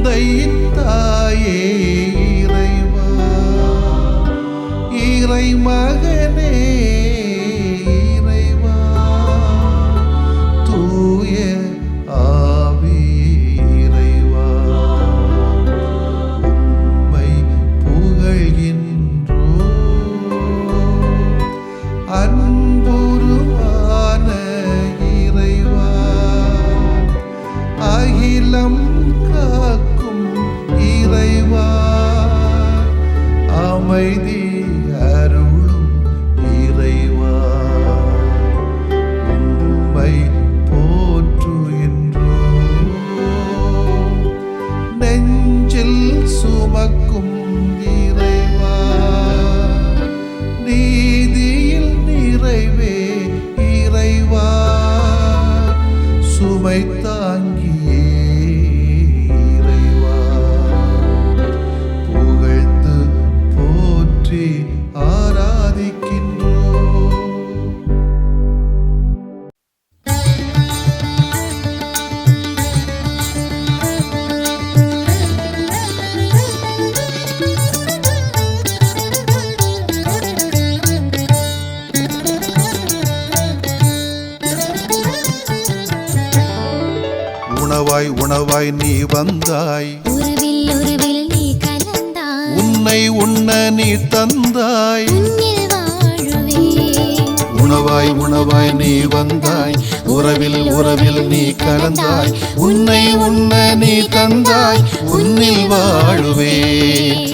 தந்தையின் தாயே இறைவா, இறை மகனே இறைவா, தூய ஆவி இறைவா, உம்மை புகழ்கின்றோம். அன்புருவான இறைவா, அகிலம் காக்கும் இறைவா, அமைதி அருளும் இறைவா, உம்மை போற்றுகின்றோம். நெஞ்சில் சுமக்கும் இறைவா, நீதியில் நிறைவே இறைவா, சுமை தாங்கியே இறைவா, புகழ்ந்து போற்றி ஆராதிக்கின்றோம். உணவாய் உணவாய் நீ வந்தாய், உறவில் உறவில் நீ கலந்தாய், உன்னை உண்ண நீ தந்தாய். உன்னில் வாழுவேன். உணவாய் உணவாய் நீ வந்தாய், உறவில் உறவில் நீ கலந்தாய், உன்னை உண்ண நீ தந்தாய், உன்னில் வாழுவேன்.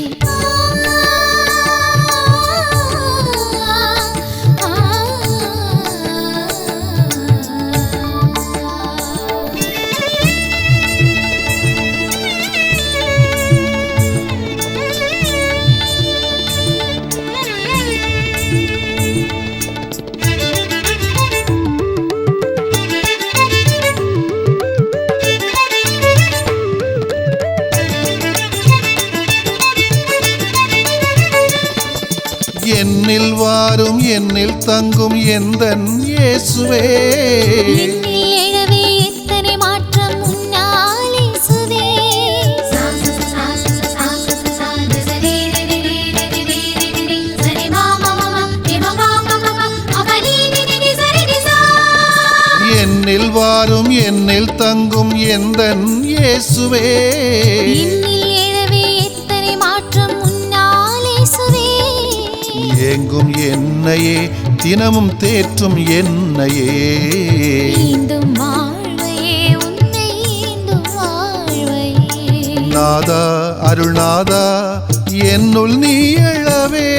என்னில் வாரும் என்னில் தங்கும் எந்தன் இயேசுவே, என்னில் எழவே எத்தனை மாற்றம் உன்னால் இயேசுவே. என்னில் வாரும் என்னில் தங்கும் எந்தன் இயேசுவே, என்னில் எழவே எத்தனை மாற்றம் உன்னால் இயேசுவே. ஏங்கும் என்னையே தினமும் தேற்றும் என்னையே, ஈந்தும் வாழ்வையே உன்னை ஈந்தும் வாழ்வையே. நாதா அருள்நாதா என்னுள் நீ எழவே,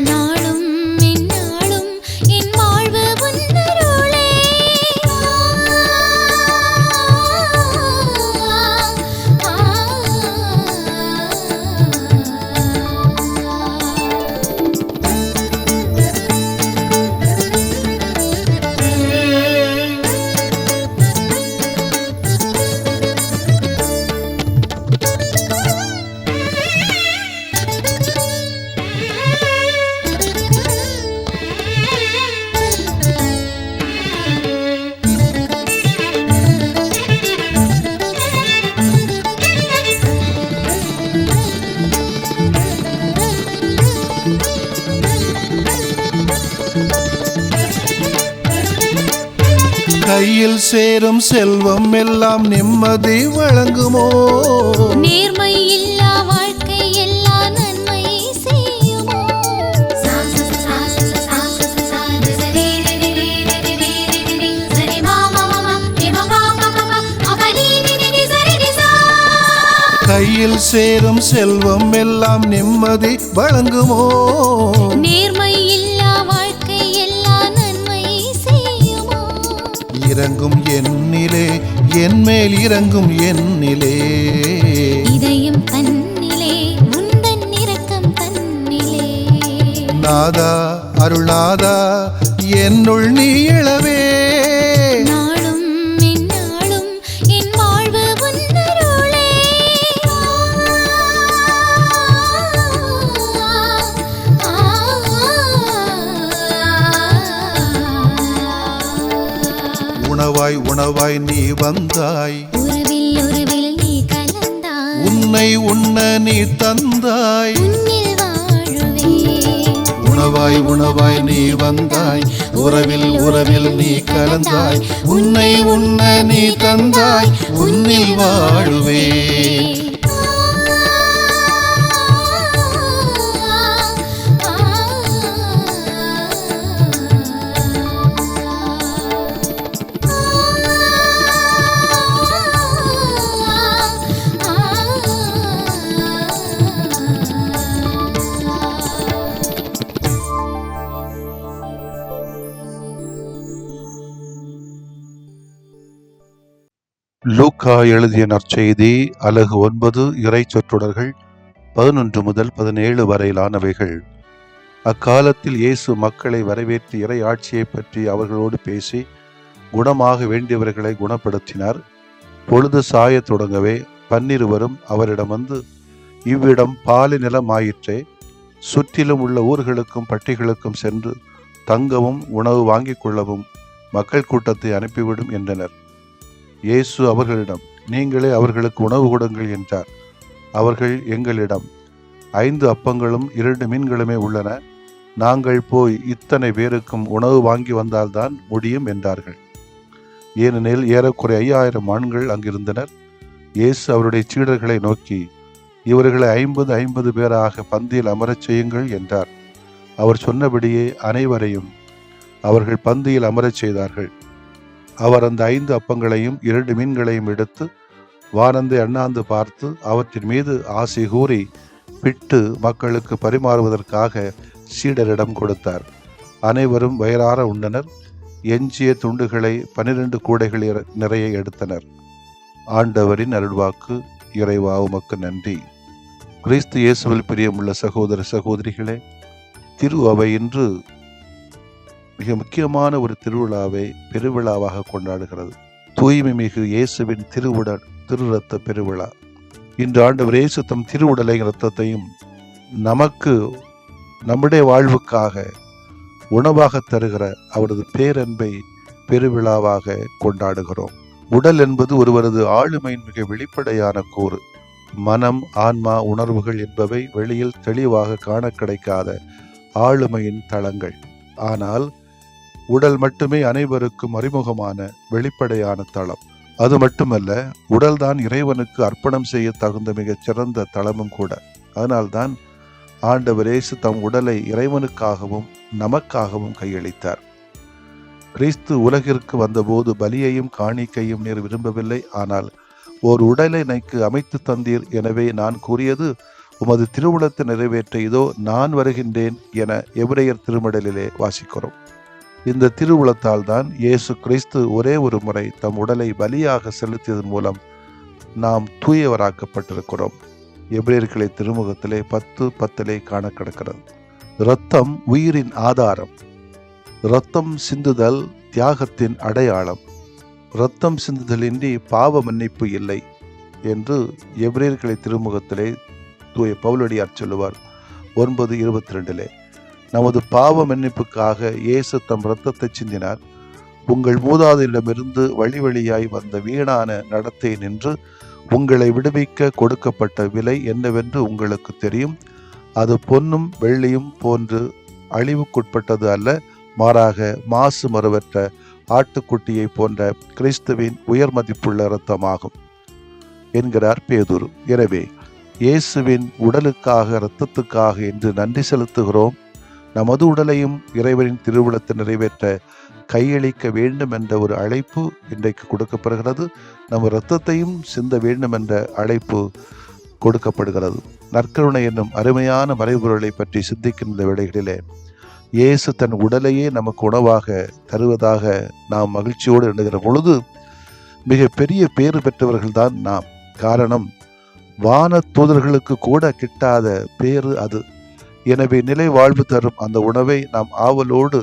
நாளும் எந்நாளும் என் வாழ்வு உன்னருளே. கையில் சேரும் செல்வம் எல்லாம் நிம்மதி வழங்குமோ, நேர்மை இல்லா வாழ்க்கை எல்லா நன்மை செய்யுமோ. கையில் சேரும் செல்வம் எல்லாம் நிம்மதி வழங்குமோ, நேர்மை இல்லா வாழ்க்கை எல்லா நன்மை செய்யுமோ. இறங்கும் என்னிலே என்மேல் இறங்கும் என்னிலே, இதயம் தன்னிலே உந்தன் இரக்கம் தன்னிலே. நாதா அருள்நாதா என்னுள் நீ எழவே, நாளும் எந்நாளும் என் வாழ்வு உன்னருளே. உணவாய் உணவாய் நீ வந்தாய், உறவில் உறவில் நீ கலந்தாய், உன்னை உண்ண நீ தந்தாய். உன்னில் வாழுவேன். உணவாய் உணவாய் நீ வந்தாய், உறவில் உறவில் நீ கலந்தாய். உன்னை உண்ண நீ தந்தாய், உன்னில் வாழுவேன். லூக்கா எழுதிய நற்செய்தி அலகு 9 இறை சொற்றொடர்கள் 11 முதல் 17 வரையிலானவைகள். அக்காலத்தில் இயேசு மக்களை வரவேற்று இறை ஆட்சியை பற்றி அவர்களோடு பேசி குணமாக வேண்டியவர்களை குணப்படுத்தினார். பொழுது சாயத் தொடங்கவே 12 அவரிடம் வந்து, இவ்விடம் பாலை நிலமாயிற்றே, சுற்றிலும் உள்ள ஊர்களுக்கும் பட்டிகளுக்கும் சென்று தங்கவும் உணவு வாங்கிக் கொள்ளவும் மக்கள் கூட்டத்தை அனுப்பிவிடும் என்றனர். இயேசு அவர்களிடம், நீங்களே அவர்களுக்கு உணவு கொடுங்கள் என்றார். அவர்கள், எங்களிடம் 5 அப்பங்களும் 2 மீன்களுமே உள்ளன, நாங்கள் போய் இத்தனை பேருக்கும் உணவு வாங்கி வந்தால்தான் முடியும் என்றார்கள். ஏனெனில் ஏறக்குறை 5000 ஆண்கள் அங்கிருந்தனர். இயேசு அவருடைய சீடர்களை நோக்கி, இவர்களை 50 பேராக பந்தியில் அமரச் செய்யுங்கள் என்றார். அவர் சொன்னபடியே அனைவரையும் அவர்கள் பந்தியில் அமரச் செய்தார்கள். அவர் அந்த 5 அப்பங்களையும் 2 மீன்களையும் எடுத்து வானந்தை அண்ணாந்து பார்த்து அவற்றின் மீது ஆசை கூறி பிட்டு மக்களுக்கு பரிமாறுவதற்காக சீடரிடம் கொடுத்தார். அனைவரும் வயிறார உண்டனர். எஞ்சிய துண்டுகளை 12 கூடைகள் நிறைய எடுத்தனர். ஆண்டவரின் அருள்வாக்கு. இறைவா உமக்கு நன்றி. கிறிஸ்து இயேசுவில் பிரியமுள்ள சகோதர சகோதரிகளே, திரு அவை இன்று மிக முக்கியமான ஒரு திருவிழாவை பெருவிழாவாக கொண்டாடுகிறது. தூய்மை மிகு இயேசுவின் திரு ரத்த பெருவிழா. இன்று ஆண்டவர் இயேசு தம் திருவுடலை இரத்தத்தையும் நமக்கு நம்முடைய வாழ்வுக்காக உணவாக தருகிற அவரது பேரன்பை பெருவிழாவாக கொண்டாடுகிறோம். உடல் என்பது ஒருவரது ஆளுமையின் மிக வெளிப்படையான கூறு. மனம், ஆன்மா, உணர்வுகள் என்பவை வெளியில் தெளிவாக காண கிடைக்காத ஆளுமையின் தளங்கள். ஆனால் உடல் மட்டுமே அனைவருக்கும் அறிமுகமான வெளிப்படையான தளம். அது மட்டுமல்ல, உடல்தான் இறைவனுக்கு அர்ப்பணம் செய்ய தகுந்த மிகச் சிறந்த தளமும் கூட. அதனால்தான் ஆண்டவர் இயேசு தம் உடலை இறைவனுக்காகவும் நமக்காகவும் கையளித்தார். கிறிஸ்து உலகிற்கு வந்தபோது பலியையும் காணிக்கையும் நீர் விரும்பவில்லை, ஆனால் ஓர் உடலை எனக்கு அமைத்து தந்தீர். எனவே நான் கூறியது உமது திருவுளத்தை நிறைவேற்ற இதோ நான் வருகின்றேன் என எபிரேயர் திருமடலிலே வாசிக்கிறோம். இந்த திருவுளத்தால் தான் இயேசு கிறிஸ்து ஒரே ஒரு முறை தம் உடலை பலியாக செலுத்தியதன் மூலம் நாம் தூயவராக்கப்பட்டிருக்கிறோம். எபிரேயர்களை திருமுகத்திலே 10:10 காண கிடக்கிறது. இரத்தம் உயிரின் ஆதாரம். இரத்தம் சிந்துதல் தியாகத்தின் அடையாளம். இரத்தம் சிந்துதலின்றி பாவ மன்னிப்பு இல்லை என்று எபிரேயர்களை திருமுகத்திலே தூய பவுலடியார் சொல்லுவார் 9:22. நமது பாவ மன்னிப்புக்காக இயேசு தம் இரத்தத்தை சிந்தினார். உங்கள் மூதாதையரிடமிருந்து வழி வழியாய் வந்த வீணான நடத்தை நின்று உங்களை விடுவிக்க கொடுக்கப்பட்ட விலை என்னவென்று உங்களுக்கு தெரியும். அது பொன்னும் வெள்ளியும் போன்று அழிவுக்குட்பட்டது அல்ல, மாறாக மாசு மறுவற்ற ஆட்டுக்குட்டியை போன்ற கிறிஸ்துவின் உயர் மதிப்புள்ள இரத்தமாகும் என்கிறார் பேதுரு. எனவே இயேசுவின் உடலுக்காக இரத்தத்துக்காக என்று நன்றி செலுத்துகிறோம். நமது உடலையும் இறைவனின் திருவுளத்தை நிறைவேற்ற கையளிக்க வேண்டும் என்ற ஒரு அழைப்பு இன்றைக்கு கொடுக்கப்படுகிறது. நம்ம இரத்தத்தையும் சிந்த வேண்டும் என்ற அழைப்பு கொடுக்கப்படுகிறது. நற்கருணை என்னும் அருமையான மறைபொருளை பற்றி சிந்திக்கின்ற வேளைகளிலே இயேசு தன் உடலையே நமக்கு உணவாக தருவதாக நாம் மகிழ்ச்சியோடு எண்ணுகிற பொழுது மிக பெரிய பேறு பெற்றவர்கள்தான் நாம். காரணம், வான தூதர்களுக்கு கூட கிட்டாத பேறு அது. எனவே நிலை வாழ்வு தரும் அந்த உணவை நாம் ஆவலோடு,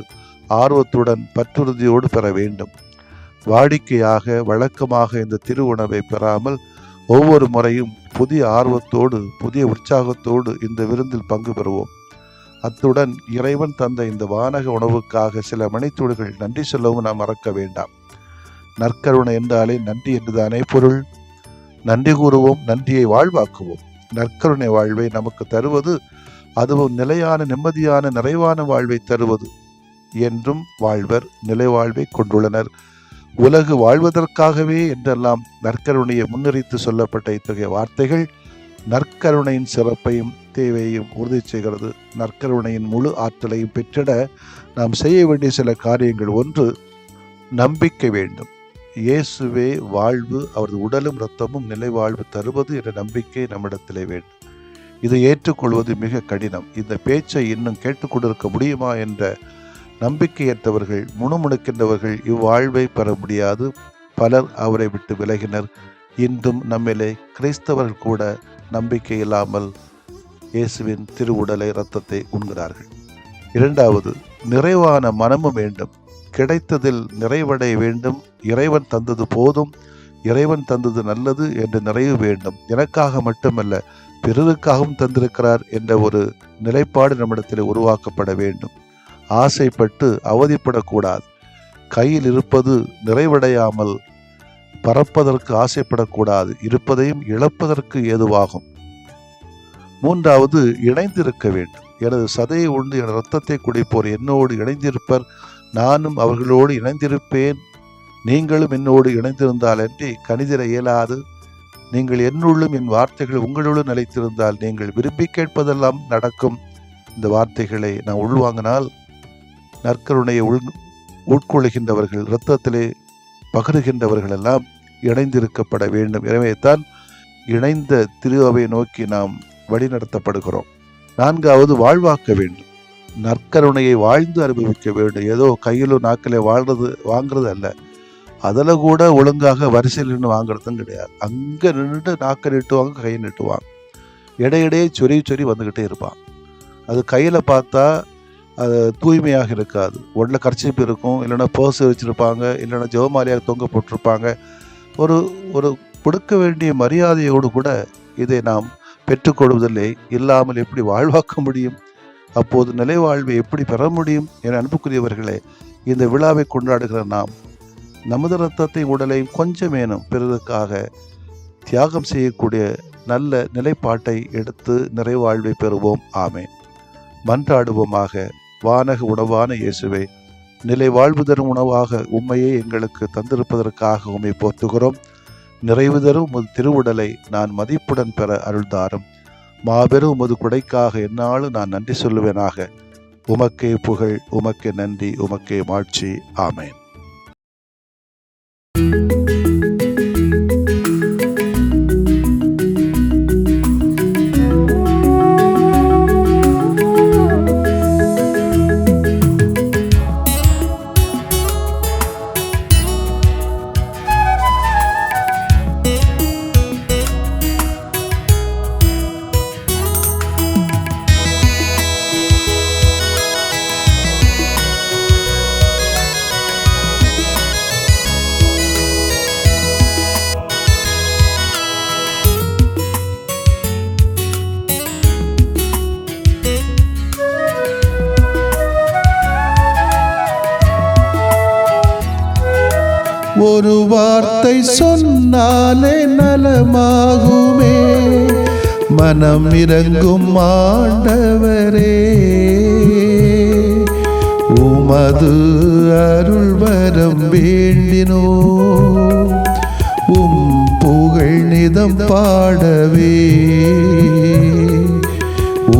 ஆர்வத்துடன், பற்றுறுதியோடு பெற வேண்டும். வாடிக்கையாக, வழக்கமாக இந்த திரு உணவை பெறாமல் ஒவ்வொரு முறையும் புதிய ஆர்வத்தோடு, புதிய உற்சாகத்தோடு இந்த விருந்தில் பங்கு பெறுவோம். அத்துடன் இறைவன் தந்த இந்த வானக உணவுக்காக சில மணித்துளிகள் நன்றி சொல்லவும் நாம் மறக்க வேண்டாம். நற்கருணை என்றாலே நன்றி என்றுதானே பொருள். நன்றி கூறுவோம், நன்றியை வாழ்வாக்குவோம். நற்கருணை வாழ்வை நமக்கு தருவது, அதுவும் நிலையான நிம்மதியான நிறைவான வாழ்வை தருவது என்றும் வாழ்வர் நிலை வாழ்வை கொண்டுள்ளனர். உலகு வாழ்வதற்காகவே என்றெல்லாம் நற்கருணையை முன்னிறுத்தி சொல்லப்பட்ட இத்தகைய வார்த்தைகள் நற்கருணையின் சிறப்பையும் தேவையையும் உறுதி செய்கிறது. நற்கருணையின் முழு ஆற்றலையும் பெற்றிட நாம் செய்ய வேண்டிய சில காரியங்கள். ஒன்று, நம்பிக்கை வேண்டும். இயேசுவே வாழ்வு, அவரது உடலும் இரத்தமும் நிலை வாழ்வு தருவது என்ற நம்பிக்கை நம்மிடத்திலே வேண்டும். இதை ஏற்றுக்கொள்வது மிக கடினம். இந்த பேச்சை இன்னும் கேட்டுக்கொண்டிருக்க முடியுமா என்ற நம்பிக்கையற்றவர்கள், முணுமுணுக்கின்றவர்கள் இவ்வாழ்வை பெற முடியாது. பலர் அவரை விட்டு விலகினர். இன்றும் நம்மிலே கிறிஸ்தவர்கள் கூட நம்பிக்கை இல்லாமல் இயேசுவின் திருவுடலை இரத்தத்தை உண்கிறார்கள். இரண்டாவது, நிறைவான மனமும் வேண்டும். கிடைத்ததில் நிறைவடைய வேண்டும். இறைவன் தந்தது போதும், இறைவன் தந்தது நல்லது என்று நிறைவு வேண்டும். எனக்காக மட்டுமல்ல, பிறருக்காகவும் தந்திருக்கிறார் என்ற ஒரு நிலைப்பாடு நம்மிடத்தில் உருவாக்கப்பட வேண்டும். ஆசைப்பட்டு அவதிப்படக்கூடாது. கையில் இருப்பது நிறைவடையாமல் பறப்பதற்கு ஆசைப்படக்கூடாது. இருப்பதையும் இழப்பதற்கு ஏதுவாகும். மூன்றாவது, இணைந்திருக்க வேண்டும். எனது சதையை உண்டு என் இரத்தத்தை குடிப்போர் என்னோடு இணைந்திருப்பர், நானும் அவர்களோடு இணைந்திருப்பேன். நீங்களும் என்னோடு இணைந்திருந்தால் அன்றி கணிதிர இயலாது. நீங்கள் என்னுள்ளும் என் வார்த்தைகள் உங்களுள்ளும் நிலைத்திருந்தால் நீங்கள் விரும்பி கேட்பதெல்லாம் நடக்கும். இந்த வார்த்தைகளை நான் உள்வாங்கினால் நற்கருணையை உட்கொள்கின்றவர்கள், இரத்தத்திலே பகருகின்றவர்கள் எல்லாம் இணைந்திருக்கப்பட வேண்டும். எனவே தான் இணைந்த திரு அவை நோக்கி நாம் வழிநடத்தப்படுகிறோம். நான்காவது, வாழ்வாக்க வேண்டும். நற்கருணையை வாழ்ந்து அனுபவிக்க வேண்டும். ஏதோ கையிலும் நாக்கிலே வாங்கிறது அல்ல. அதில் கூட ஒழுங்காக வரிசையில் நின்று வாங்குறதும் கிடையாது. அங்கே நின்று நாக்கை நீட்டுவாங்க, கையை நீட்டுவாங்க. இடையிடையே சொறி வந்துக்கிட்டே இருப்பான். அது கையில் பார்த்தா அது தூய்மையாக இருக்காது. உடனே கர்ச்சீப் இருக்கும், இல்லைன்னா பர்ஸ் வச்சுருப்பாங்க, இல்லைன்னா ஜெபமாலையாக தொங்க போட்டிருப்பாங்க. ஒரு ஒரு கொடுக்க வேண்டிய மரியாதையோடு கூட இதை நாம் பெற்றுக்கொள்வதில்லை. இல்லாமல் எப்படி வாழ்வாக்க முடியும்? அப்போது நிலை வாழ்வை எப்படி பெற முடியும்? என அன்புக்குரியவர்களே, இந்த விழாவை கொண்டாடுகிற நாம் நமது இரத்தத்தை உடலையும் கொஞ்சமேனும் பிறருக்காக தியாகம் செய்யக்கூடிய நல்ல நிலைப்பாட்டை எடுத்து நிறைவாழ்வை பெறுவோம். ஆமேன். மன்றாடுவோமாக. வானக உணவான இயேசுவே, நிலை வாழ்வு தரும் உணவாக உம்மையே எங்களுக்கு தந்திருப்பதற்காக உம்மை போற்றுகிறோம். நிறைவு தரும் உமது திருவுடலை நான் மதிப்புடன் பெற அருள்தாரும். மாபெரும் உமது கொடைக்காக என்னாலும் நான் நன்றி சொல்லுவேனாக. உமக்கே புகழ், உமக்கே நன்றி, உமக்கே மாட்சி. ஆமேன். ஒரு வார்த்தை சொன்னாலே நலமாகுமே, மனம் இறங்கும் ஆண்டவரே. உமது அருள் வரம் வேண்டினோ, உம் புகழ் நிதம் பாடவே.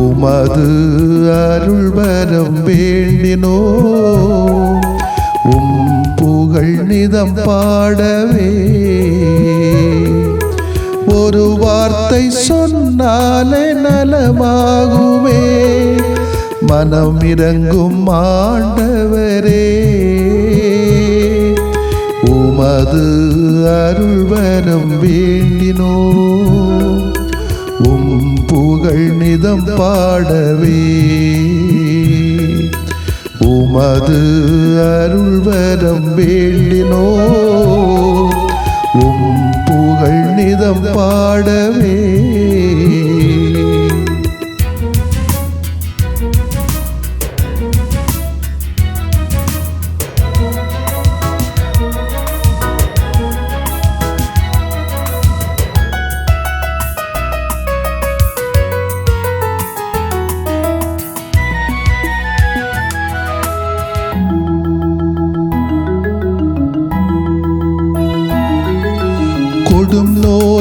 உமது அருள் வரம் வேண்டினோ, உம் புகழ் நிதம் பாடவே. ஒரு வார்த்தை சொன்னாலே நலமாகுமே, மனம் இறங்கும் ஆண்டவரே. உமது அருள் வரம் வேண்டினோ, உம் புகழ் நிதம் பாடவே. உமது அருள் வரம் வேண்டினோ, உம் புகழ் நிதம் பாடவே.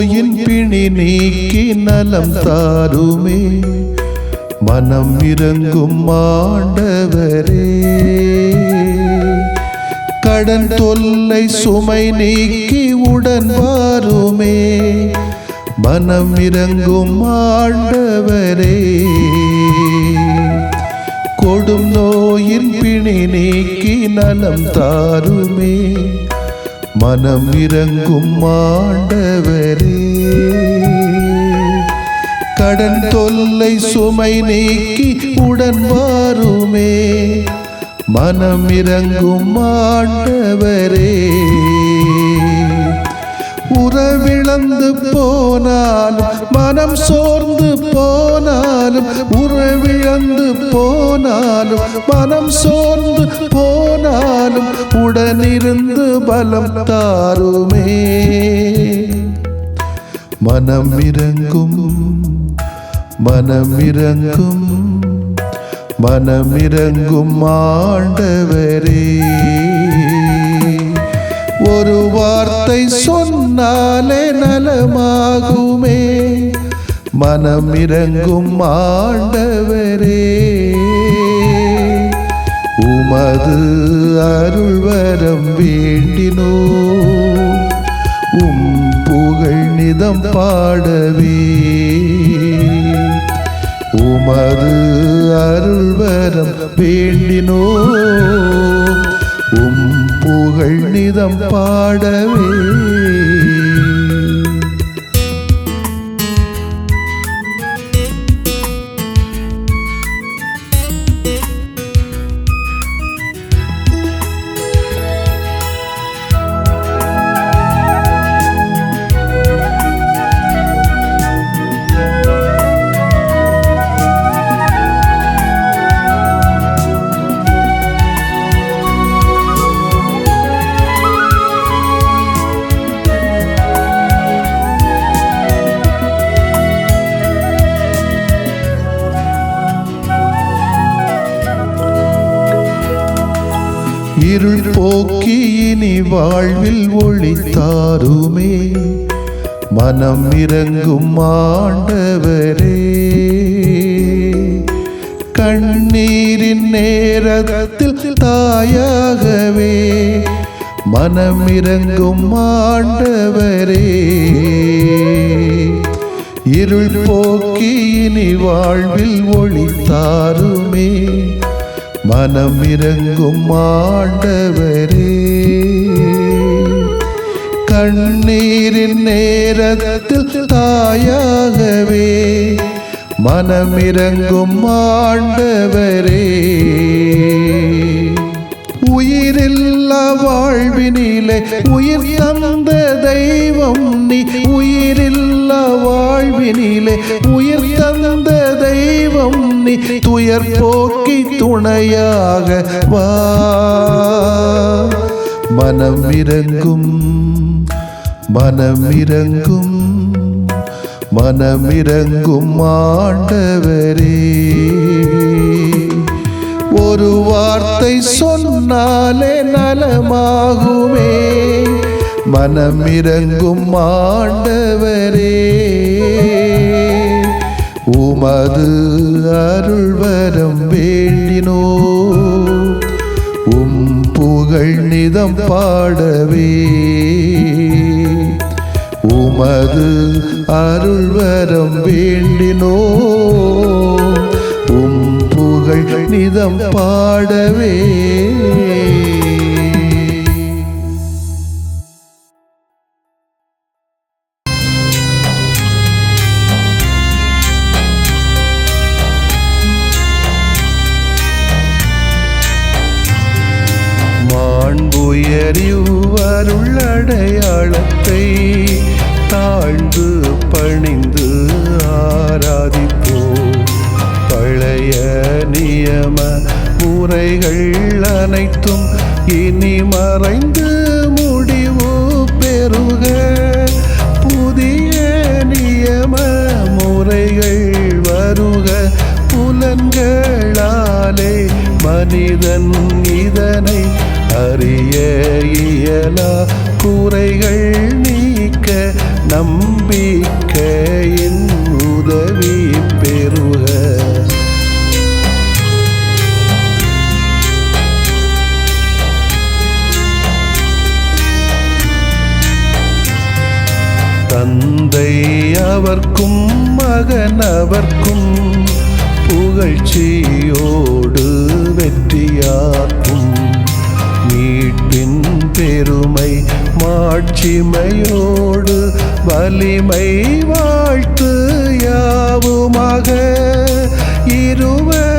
நோயின் பிணி நீக்கி நலம் தாருமே மனம் இறங்கும் ஆண்டவரே. கடன் தொல்லை சுமை நீக்கி உடன் வாருமே மனம் இறங்கும் ஆண்டவரே. கொடும் நோயின் பிணி நீக்கி நலம் தாருமே மனம் இறங்கும் ஆண்டவரே. கடன் தொல்லை சுமை நீக்கி உடன் வாருமே மனம் இறங்கும் ஆண்டவரே. உறவிழந்து போனாலும் மனம் சோர்ந்து போனாலும் உறவிழந்து போனாலும் மனம் சோர்ந்து போனாலும் உடனிருந்து பலம் தாருமே மனம் இறங்கும் மனம் இறங்கும் மனம் இறங்கும் ஆண்டவரே. ஒரு வார்த்தை சொன்னாலே நலமாகுமே மனம் இறங்கும் ஆண்டவரே. உமது அருள்வரம் வேண்டினோ உம் புகழ் நிதம் பாடவே. உமது அருள்வரம் வேண்டினோ உம் புகழ் நிதம் பாடவே. இருள் போக்கி இனி வாழ்வில் ஒளி தாருமே மனம் இறங்கும் ஆண்டவரே. கண்ணீரின் நேரத்தில் தாயாகவே மனம் இறங்கும் ஆண்டவரே. இருள் போக்கி இனி வாழ்வில் ஒளி தாருமே மனம் இறங்கும் ஆண்டவரே. கண்ணீரின் நேரத்தில் தாயாகவே மனம் இறங்கும் ஆண்டவரே. உயிரில்லா வாழ்வினிலே உயிர் தந்த தெய்வம் நீ. உயிரில்லா வாழ்வினிலே உயிர் தந்த தெய்வம் நீ. துயர் போக்கி துணையாக வா மனம் இறங்கும் மனம் இறங்கும் மனம் இறங்கும் ஆண்டவரே. ஒரு வார்த்தை சொன்னாலே நலமாகுமே மனம் இறங்கும் ஆண்டவரே. உமது அருள்வரம் வேண்டினோ உம் புகழ் நிதம் பாடவே. உமது அருள்வரம் வேண்டினோ உம் புகழ் நிதம் பாடவே. அருளடையாளத்தை தாழ்ந்து பணிந்து ஆராதிப்போம். பழைய நியம முறைகள் அனைத்தும் இனி மறைந்து முடிவு பெறுக. புதிய நியம முறைகள் வருக. புலன்களாலே மனிதன் இதனை அறிய இயலா. குறைகள் நீக்க நம்பிக்கையின் உதவி பெறுக. தந்தை அவர்க்கும் மகன் அவர்க்கும் புகழ்ச்சியோடு வெற்றியாக்கும். மீட்பின் பெருமை மாட்சிமையோடு வலிமை வாழ்த்து யாவுமாக. இருவரிடமாய்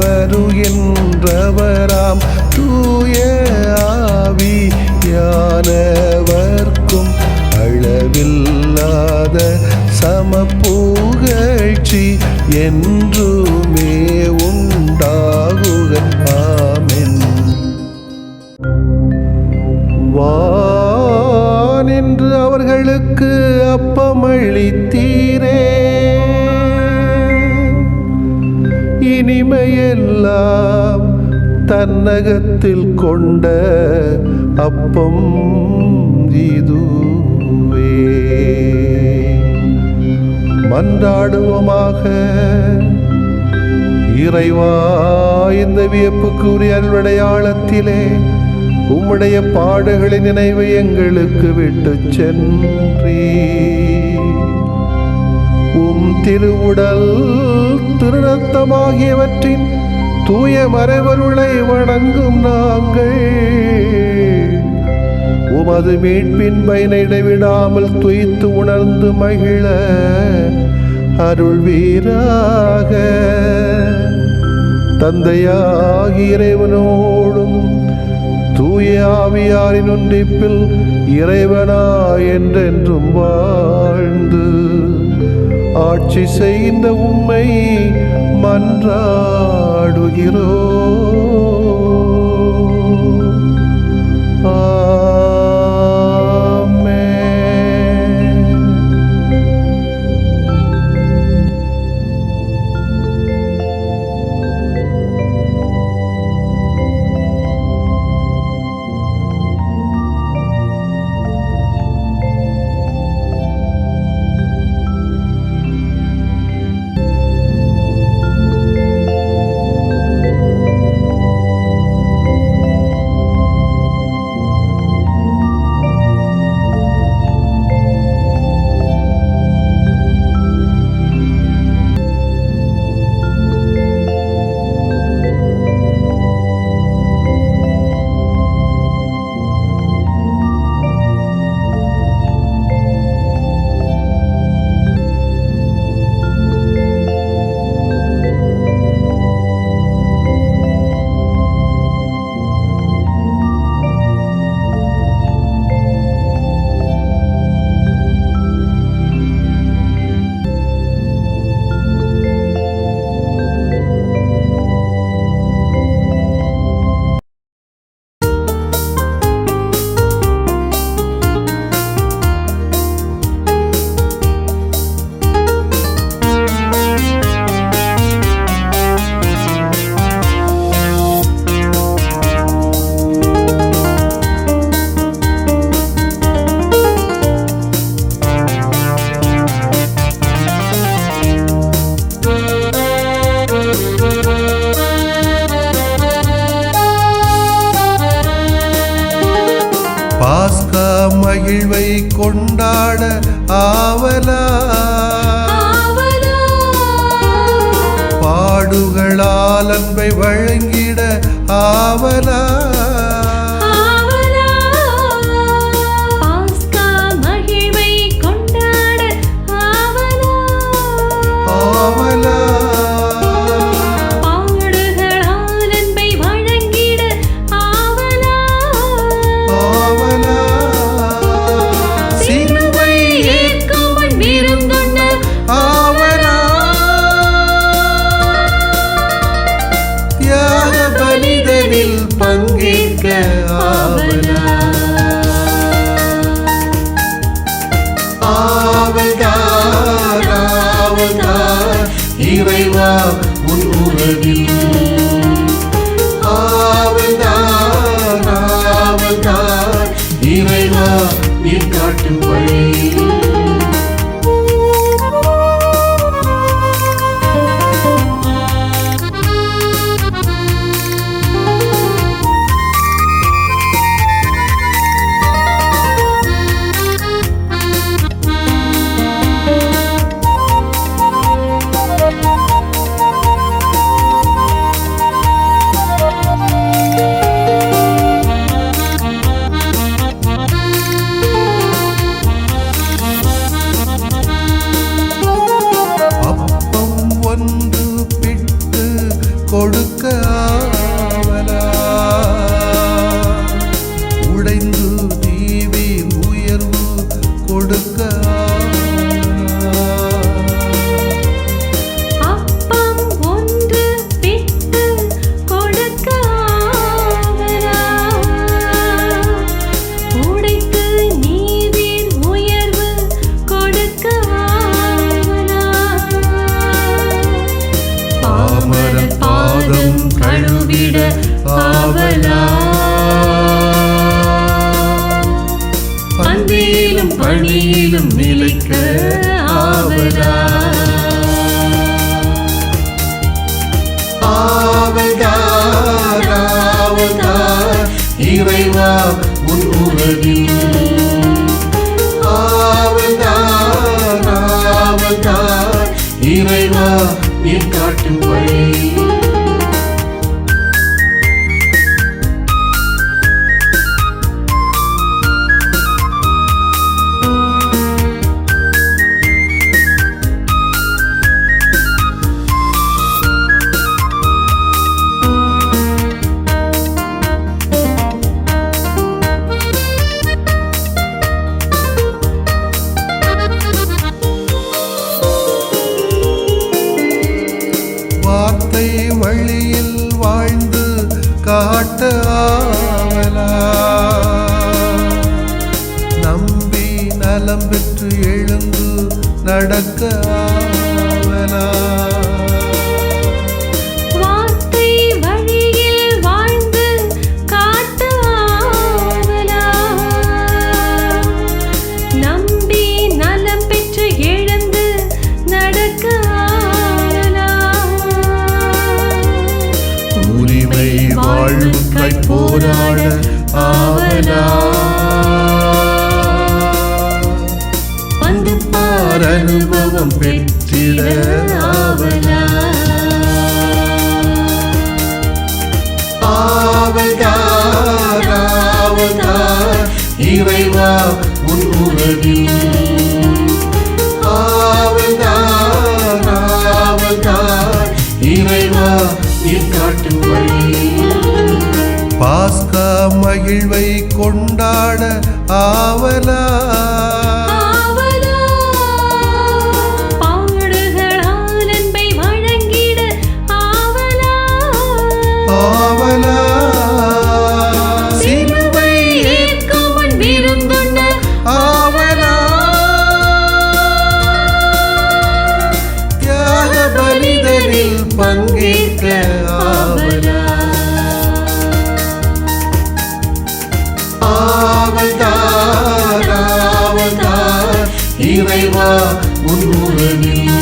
வருகின்றவராம் தூய ஆவியானவர்க்கும் அளவில்லாத சமப்புகழ்ச்சி என்றுமே உண்டாகுக. ஆமென். வானின்று அவர்களுக்கு அப்பமளித்தீரே, இனிமையெல்லாம் தன்னகத்தில் கொண்ட அப்பம் இதுவே. மன்றாடுவோமாக. இறைவா, இந்த வியப்புக்குரிய அருளடையாளத்திலே உம்முடைய பாடுகளின் நினைவை எங்களுக்கு விட்டு சென்றீ. உம் திருவுடல் திருரத்தமாகியவற்றின் தூய மறைபொருளை வணங்கும் நாங்கள் உமது மீட்பின் பயனை இடைவிடாமல் துய்த்து உணர்ந்து மகிழ அருள்வீராக. தந்தையாகிய இறைவனோடும் தூய ஆவியாரின் ஒன்றிப்பில் இறைவனா என்றென்றும் வாழ்ந்து ஆட்சி செய்கின்ற உம்மை மன்றாடுகிறோம். பாஸ்கா மகிழ்வை கொண்டாட ஆவலா, பாடுகளால் அன்பை வழங்கிட ஆவலா. பங்கேற்க ஆவலா, ஆவல்தான் ஆவல்தான் இறைவா உன் உறவில். ஆவல்தான் ஆவல்தான் இறைவா நீர் காட்டும் வழி. கொடுக்க ஆவலா, உடைந்து தீவி உயர்வு கொடுக்க அப்பம் ஒன்று பிட்டு கொடுக்க ஆவலா, உடைத்து நீவீர் உயர்வு கொடுக்க ஆவலா, பாமர பாதம் கழுவிட ஆவலா, பந்தியிலும் பணியிலும் நிலைக்க ஆவலா, ஆவல்தான் ஆவல்தான் இறைவா உன் உறவில். ஆவல்தான் ஆவல்தான் இறைவா நீர் காட்டும் வழி. வார்த்தை வழியில் வாழ்ந்து காட்ட ஆவலா, நம்பி நலம் பெற்று எழுந்து நடக்க ஆவலா, வார்த்தை வழியில் வாழ்ந்து காட்ட ஆவலா, நம்பி நலம் பெற்று எழுந்து நடக்க ஆவலா, உரிமை வாழ்வுக்காய் போராட ஆவலா, வந்து பார் அனுபவம் பெற்றிட ஆவலா, ஆவல்தான் ஆவல்தான் இறைவா உன் உறவில். ஆவல்தான் ஆவல்தான் இறைவா நீர் காட்டும் வழி. பாஸ்கா மகிழ்வை கொண்டாட ஆவலா, ஆவலா, பாடுகளால் அன்பை வழங்கிட ஆவலா, ஆவலா, சிலுவை ஏற்கும் முன் விருந்துண்ண ஆவலா, தியாக பலிதனில் பங்கேற்க ஆவலா, ஆவல்தான் ஆவல்தான் இறைவா உன் உறவில்.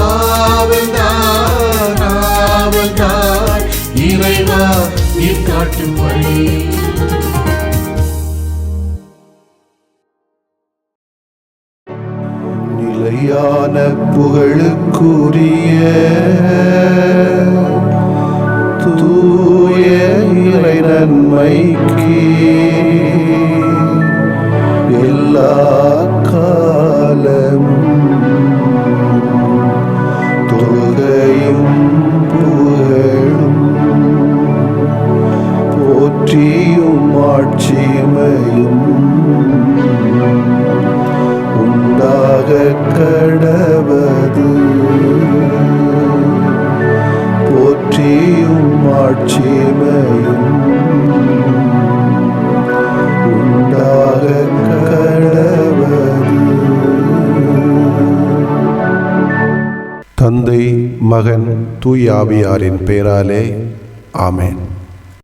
ஆவல்தான் ஆவல்தான் இறைவா நீர் காட்டும் வழி. நிலையான புகழுக்குரிய தூய இறை நன்மைக்கு எல்லா காலமும் தொழுகையும் புகழும் போற்றியும் ஆட்சிமையும் உண்டாக கடவது. போற்றியும் ஆட்சிமையும் உண்டாக கடவது. தந்தை, மகன், தூய ஆவியாரின் பெயராலே ஆமென்.